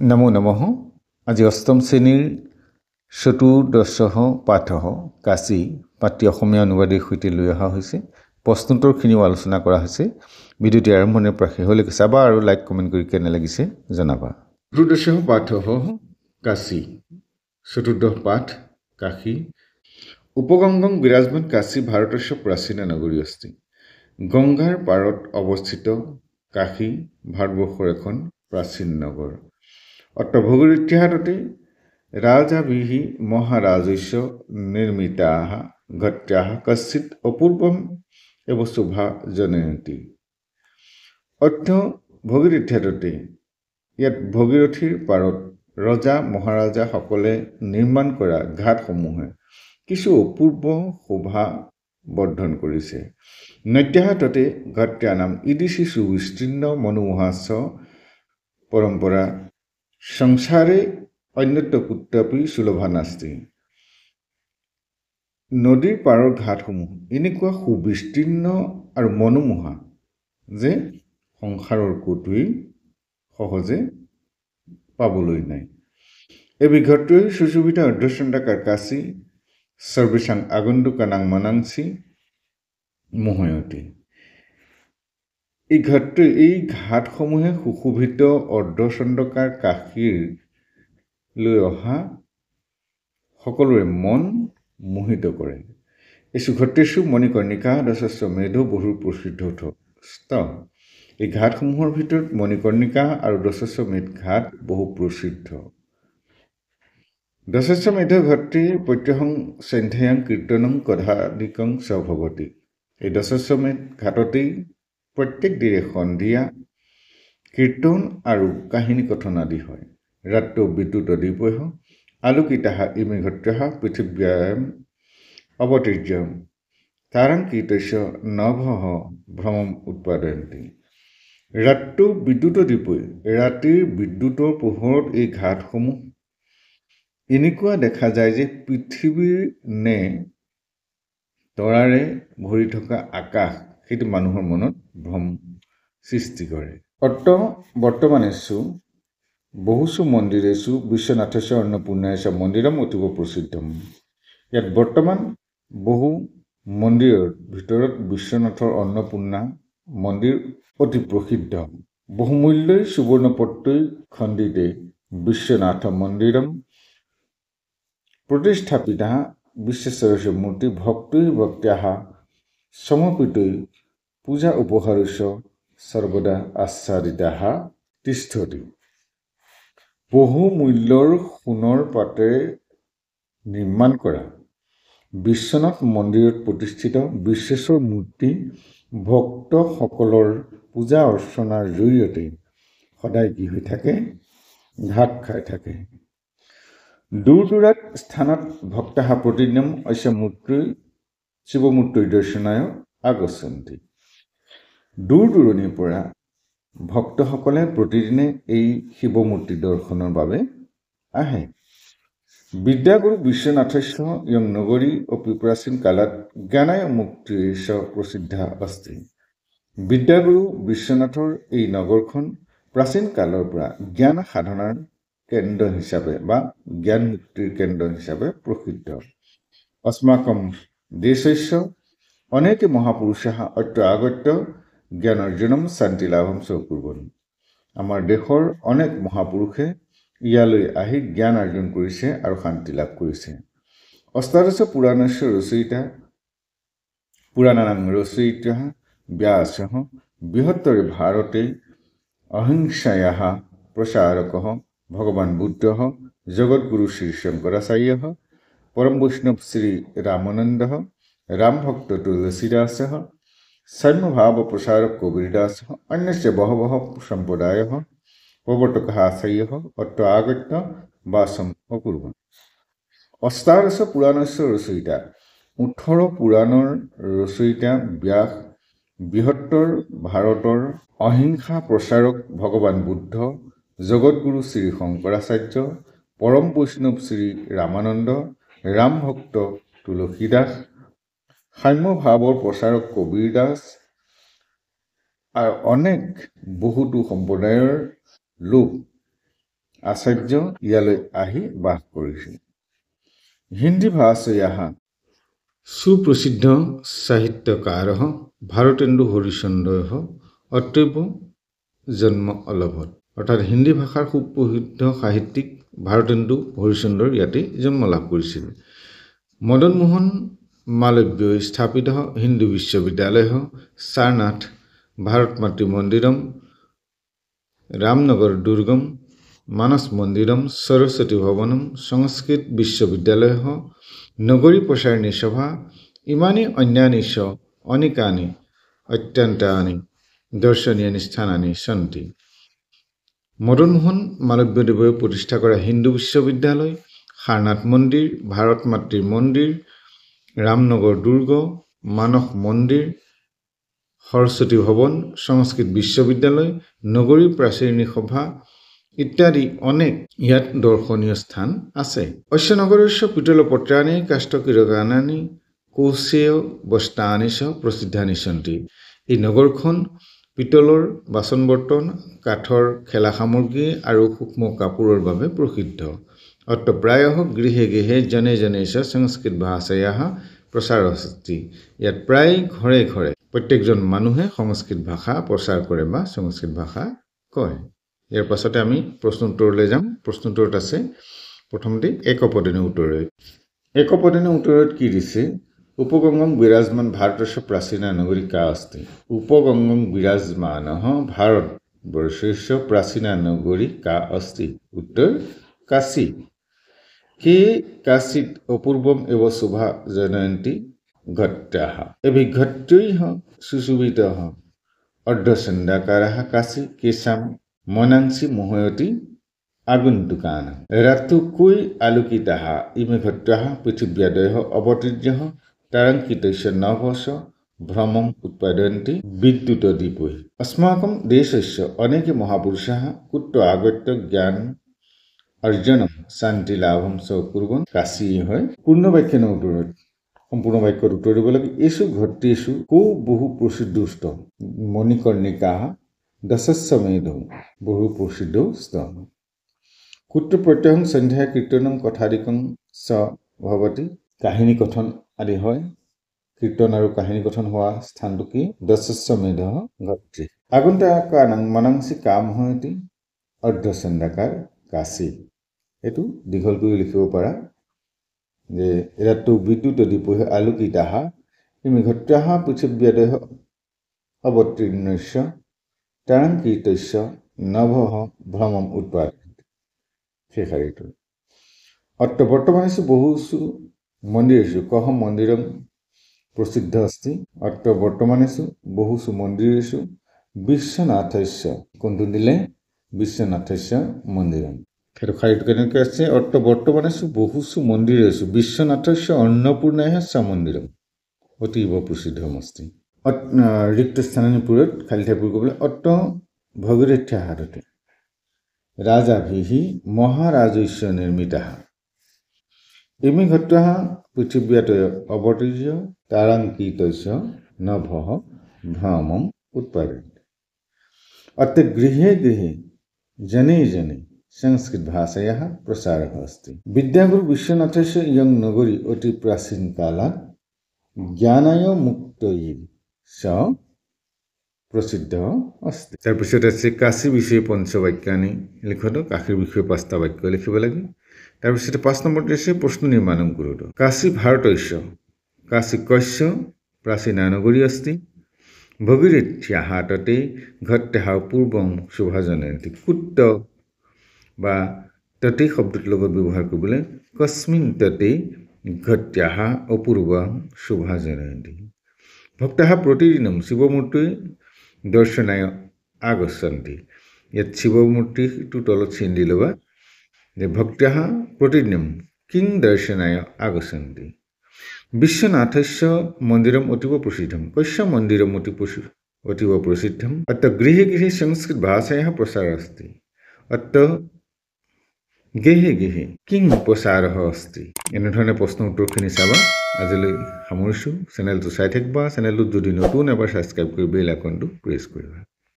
নমো নমঃ। আজি অষ্টম শ্ৰেণীৰ চতুৰ্দশ পাঠঃ কাশী পাঠ্য অসমীয়া অনুবাদীৰ সৈতে লৈ অহা হৈছে। প্ৰশ্নোত্তৰখিনিও আলোচনা কৰা হৈছে। ভিডিঅ'টি আৰম্ভণিৰ পৰা শেষলৈকে চাবা আৰু লাইক কমেণ্ট কৰি কেনে লাগিছে জনাবা। চতুৰ্দশ পাঠঃ কাশী। চতুৰ্দশ পাঠ কাশী। উপগঙ্গং বিৰাজমান কাশী ভাৰতস্য প্ৰাচীনা নগৰী অস্তি। গঙ্গাৰ পাৰত অৱস্থিত কাশী ভাৰতবৰ্ষৰ এখন প্ৰাচীন নগৰ। অত্ৰ ভোগীৰথ্যাদতে ৰাজাভিः মহাৰাজস্য নিৰ্মিতাः ঘট্যাः কশ্চিৎ অপূৰ্বম এব শোভা জনয়তি। অৰ্থ ভোগীৰথ্যাদতে ইয়াত ভগীৰথীৰ পাৰত ৰজা মহাৰাজাসকলে নিৰ্মাণ কৰা ঘাটসমূহে কিছু অপূৰ্ব শোভা বৰ্ধন কৰিছে। নৈত্যাহ ততে ঘট্যানাম ইদিশি সুবিস্তীৰ্ণ মনোমোহাস্য পৰম্পৰা সংসাৰে অন্যত্ৰ কুত্ৰাপি সুলভা নাস্তি। নদীৰ পাৰৰ ঘাটসমূহ এনেকুৱা সুবিস্তীৰ্ণ আৰু মনোমোহা যে সংসাৰৰ ক'তোৱেই সহজে পাবলৈ নাই। এই বিঘট্টই সুশোভিতা অৰ্ধচন্দ্ৰাকাৰ কাশী সৰ্বেষাং আগন্তুকানাং মনাংসি মোহয়তি। এই ঘাটসমূহে সুশোভিত অৰ্ধচন্দ্ৰাকাৰ কাশীৰ লৈ অহা সকলোৰে মন মোহিত কৰে। এই সুঘটেষু মণিকৰ্ণিকা দশস্য মেধ বহু প্ৰসিদ্ধ। এই ঘাটসমূহৰ ভিতৰত মণিকৰ্ণিকা আৰু দশস্বমেধ ঘাট বহু প্ৰসিদ্ধ। দশস্বমেধ ঘট্টে প্ৰত্যহং সন্ধ্যায়াং কীৰ্তনং কথাদিকং চ ভৱতি। এই দশস্বমেধ ঘাটতেই প্ৰত্যেক দিনে সন্ধিয়া কীৰ্তন আৰু কাহিনী কথন আদি হয়। ৰাত্ৰৌ বিদ্যুৎ দীপৈঃ আলোকিতাঃ ইমে ঘট্টাঃ পৃথিব্যাম অৱতীৰ্য তাৰাঙ্কিতস্য নভঃ ভ্ৰমম উৎপাদয়ন্তি। ৰাত্ৰৌ বিদ্যুৎ দীপৈ ৰাতিৰ বিদ্যুতৰ পোহৰত এই ঘাটসমূহ এনেকুৱা দেখা যায় যে পৃথিৱীৰ নে তৰাৰে ভৰি থকা আকাশ সেইটো মানুহৰ মনত ভ্ৰম সৃষ্টি কৰে। অত্ৰ বৰ্তমানেষু বহুষু মন্দিৰেষু বিশ্বনাথস্য অন্নপূৰ্ণাস্য মন্দিৰম অতীৱ প্ৰসিদ্ধম। ইয়াত বৰ্তমান বহু মন্দিৰৰ ভিতৰত বিশ্বনাথৰ অন্নপূৰ্ণা মন্দিৰ অতি প্ৰসিদ্ধ। বহুমূল্যৈ সুবৰ্ণপট্টৈ খণ্ডিতে বিশ্বনাথ মন্দিৰম প্ৰতিষ্ঠাপিতः বিশ্বেশ্বৰস্য মূৰ্তি ভক্তৈ ভক্ত্যাঃ সমৰ্পিতৈ পূজা উপহাৰস্য সৰ্বদা আচ্ছাদিতাঃ তিষ্ঠতি। বহু মূল্যৰ সোণৰ পাতেৰে নিৰ্মাণ কৰা বিশ্বনাথ মন্দিৰত প্ৰতিষ্ঠিত বিশ্বেশ্বৰ মূৰ্তি ভক্তসকলৰ পূজা অৰ্চনাৰ জৰিয়তে সদায় কি হৈ থাকে? ঢাক খাই থাকে। দূৰ দূৰাত স্থানত ভক্তাঃ প্ৰতিদিনম অস্য মূৰ্তিৰ শিৱমূৰ্তিৰ দৰ্শনায় আগচ্ছন্তি। দূৰ দূৰণিৰ পৰা ভক্তসকলে প্ৰতিদিনে এই শিৱমূৰ্তি দৰ্শনৰ বাবে আহে। বিদ্যাগুৰু বিশ্বনাথস্য ইয়ং নগৰী অপি প্ৰাচীন কালত জ্ঞানায় মুক্তিৰেষ প্ৰসিদ্ধা অস্তি। বিদ্যাগুৰু বিশ্বনাথৰ এই নগৰখন প্ৰাচীন কালৰ পৰা জ্ঞান সাধনাৰ কেন্দ্ৰ হিচাপে বা জ্ঞান মুক্তিৰ কেন্দ্ৰ হিচাপে প্ৰসিদ্ধ। अस्माकं देशस्य अनेके মহাপুৰুষাः অত্ৰ আগত্য জ্ঞান অৰ্জনম শান্তি লাভম চ কুৰ্বন্তি। আমাৰ দেশৰ অনেক মহাপুৰুষে ইয়ালৈ আহি জ্ঞান অৰ্জন কৰিছে আৰু শান্তি লাভ কৰিছে। অষ্টাদশ পুৰাণস্য ৰচয়িতা পুৰাণানাং ৰচয়িতা ব্যাসঃ বৃহত্তৰে ভাৰতে অহিংসায়াঃ প্ৰচাৰকঃ ভগৱান বুদ্ধঃ জগদ্গুৰু শ্ৰী শংকৰাচাৰ্যঃ পৰম বৈষ্ণৱ শ্ৰী ৰামানন্দঃ ৰামভক্ত তুলসীদাসঃ সাম্যভাৱ প্ৰচাৰক কবীৰদাসঃ অন্যস্য বহৱঃ সম্প্ৰদায়ঃ প্ৰৱৰ্তকঃ আচাৰ্যঃ অত্ৰ আগত্য বাসম অকুৰ্বন। অষ্টাদশ পুৰাণস্য ৰচয়িতা 18 পুৰাণৰ ৰচয়িতা ব্যাস বৃহত্তৰ ভাৰতৰ অহিংসা প্ৰচাৰক ভগৱান বুদ্ধ জগতগুৰু শ্ৰী শংকৰাচাৰ্য পৰম বৈষ্ণৱ শ্ৰী ৰামানন্দ ৰামভক্ত তুলসীদাস সাম্যভাৱৰ প্ৰচাৰক কবীৰ দাস আৰু অনেক বহুতো সম্প্ৰদায়ৰ লোক আচাৰ্য ইয়ালৈ আহি বাস কৰিছিল। হিন্দী ভাষায়াः সুপ্ৰসিদ্ধ সাহিত্যকাৰः ভাৰতেন্দু হৰিশ্চন্দ্ৰः অত্ৰৈব জন্ম অলভত। অৰ্থাৎ হিন্দী ভাষাৰ সুপ্ৰসিদ্ধ সাহিত্যিক ভাৰতেন্দু হৰিশ্চন্দ্ৰৰ ইয়াতে জন্ম লাভ কৰিছিল। মদন মোহন মালব্যই স্থাপিত হিন্দু বিশ্ববিদ্যালয় সাৰনাথ ভাৰত মাতৃ মন্দিৰম रामनगर दुर्गम मानस मंदिरम सरस्वती भवनम संस्कृत विश्वविद्यालय नगरी प्रसारिणी सभा इमानी अन्यानि च अनेकानि अत्यन्तानि दर्शनीय स्थानानि सन्ति। मदन मोहन मालव्यदेवे प्रतिष्ठा কৰা हिंदू विश्वविद्यालय सारनाथ मंदिर भारत मातृ मंदिर रामनगर दुर्ग मानस मंदिर सरस्वती भवन संस्कृत विश्वविद्यालय नगरी प्राचीनी सभा इत्यादि अनेक ইয়াত দৰ্শনীয় স্থান আছে। অশ্য নগৰস্য পিতলপত্ৰাণি কাষ্ঠকিৰগানানি কৌশেয় বস্তানি চ প্ৰসিদ্ধানি সন্তি। এই নগৰখন পিতলৰ বাচন বৰ্তন কাঠৰ খেলা সামগ্ৰী আৰু সূক্ষ্ম কাপোৰৰ বাবে প্ৰসিদ্ধ। অত্ৰ প্ৰায়ঃ গৃহে গৃহে জনে জনে চ সংস্কৃত ভাষায়াः প্ৰচাৰ अस्ति। ইয়াত প্ৰায় ঘৰে ঘৰে প্ৰত্যেকজন মানুহে সংস্কৃত ভাষা প্ৰচাৰ কৰে বা সংস্কৃত ভাষা কয়। ইয়াৰ পাছতে আমি প্ৰশ্ন উত্তৰলৈ যাম। প্ৰশ্ন উত্তৰত আছে প্ৰথমতে একপদনী উত্তৰত। একপদনী উত্তৰত কি দিছে? উপগঙ্গম বিৰাজমান ভাৰতস্য প্ৰাচীনা নগৰী কা अस्ति। উপগঙ্গম বিৰাজমানঃ ভাৰতবৰ্ষস্য প্ৰাচীনা নগৰী কা अस्ति। উত্তৰ কাশী। কে কাশীত অপূৰ্বম এব শোভা জনয়ন্তি ঘট্যাः। অভিঘট্যৈঃ সুশোভিতः অর্ধচন্দ্রাকারः কাশী কেশাম মনাংসি মোহয়তি আগন্তুকানাং। রাতুকুই আলোকিতাः ইমে ঘট্যাः পৃথিব্যাদয়ः অবতীর্যः তারাঙ্কিতস্য নভস ভ্রমম উৎপাদয়ন্তি বিদ্যুতদীপৈः। अस्माकं देशस्य अनेके महापुरुषाः कुत्र आगत्य ज्ञान अर्जनम शान्तिलाभम च कुर्वन्। কাশী হয়। পূৰ্ণ বাক্যৰ উত্তৰত সম্পূৰ্ণ বাক্যৰ উত্তৰ দিব লাগে। এষু ঘটেষু কো বহু প্ৰসিদ্ধ মণিকৰ্ণিকা দশস্বমেধ বহু প্ৰসিদ্ধ স্তম। কুত্ৰ প্ৰত্যহং সন্ধ্যা কীৰ্তনম কথাদিকং চ ভৱতি। কাহিনী কথন আদি হয়। কীৰ্তন আৰু কাহিনী কথন হোৱা স্থানটো কি? দশস্বমেধ ঘট্টি। আগন্তুকানাং মনাংসি কাম হয়তি অৰ্ধচন্দ্ৰাকাৰ কাশী। এইটো দীঘল কৰি লিখিব পাৰা যে ৰাতু বিদ্যুত দীপৈঃ আলোকিতাः ইমে ঘট্যাः পৃথিব্যাদয়ः অবতীৰ্ণস্য তাৰাঙ্কিতস্য নভঃ ভ্ৰমম উৎপাদয়ন্তি। শেষাৰিটো অত্ৰ বৰ্তমানেষু বহুষু মন্দিৰেষু কহ মন্দিৰং প্ৰসিদ্ধ अस्ति। অত্ৰ বৰ্তমানেষু বহুষু মন্দিৰেষু বিশ্বনাথস্য কোনটো দিলে? বিশ্বনাথস্য মন্দিৰম। সেইটো শাৰীটো কেনেকৈ আছে? অৰ্থ বৰ্তমানেষু বহুষু মন্দিৰেষু বিশ্বনাথস্য অন্নপূৰ্ণায়াः চ মন্দিৰম অতীব প্ৰসিদ্ধমস্তি। ৰিক্ত স্থানানিপুৰত খালী ঠাইবোৰ ক'বলৈ অত্ৰ ভগীৰথ্যা হাততে ৰাজাভিः মহাৰাজস্য নিৰ্মিতাः ইমে ঘট্যাः পৃথিব্যাদয় অবতীৰ্য তাৰাঙ্কিতস্য নভঃ ভ্ৰমম উৎপাদয়ন্তি। অত্ৰ গৃহে গৃহে জনে জনে संस्कृत भाषायाः प्रसारः अस्ति। विद्यागुरु विश्वनाथस्य इयं नगरी अति प्राचीन कालात् ज्ञानाय मुक्तये च प्रसिद्ध अस्ति। তাৰপিছত আছে কাশী বিষয়ে পঞ্চবাক্যানি লিখত। কাশীৰ বিষয়ে 5টা বাক্য লিখিব লাগে। তাৰপিছত 5 নম্বৰতে আছে প্ৰশ্ন নিৰ্মাণম কৰোত। কাশী ভাৰতস্য কাশী কস্য প্ৰাচীনা নগৰী अस्ति। ভগীৰথ্যাः ততে ঘট্যাः পূৰ্বং শোভাজনয়ন্তি। কুত্ৰ বা ততে শব্দটোৰ লগত ব্যৱহাৰ কৰিবলৈ কস্মিন ততে ঘট্যাः অপূৰ্বং শোভা জনয়ন্তি। ভক্তাः প্ৰতিদিনম শিৱমূৰ্তি দৰ্শনায় আগচ্ছন্তি। ইয়াত শিৱমূৰ্তিটো তলত চিন দি ল'বা যে ভক্তাः প্ৰতিদিনম কিং দৰ্শনায় আগচ্ছন্তি। বিশ্বনাথস্য মন্দিৰম অতীব প্ৰসিদ্ধম। কস্য মন্দিৰম অতীব প্ৰসিদ্ধম। অত্ৰ গৃহে গৃহে সংস্কৃত ভাষায়াः প্ৰচাৰ अस्ति। অত্ৰ গেহে গেহে কিং প্ৰচাৰः अस्ति। এনেধৰণে প্ৰশ্ন উত্তৰখিনি চাবা। আজিলৈ সামৰিছোঁ। চেনেলটো চাই থাকিবা। চেনেলটোত যদি নতুন এবাৰ ছাবস্ক্ৰাইব কৰি বেল আইকনটো প্ৰেছ কৰিবা।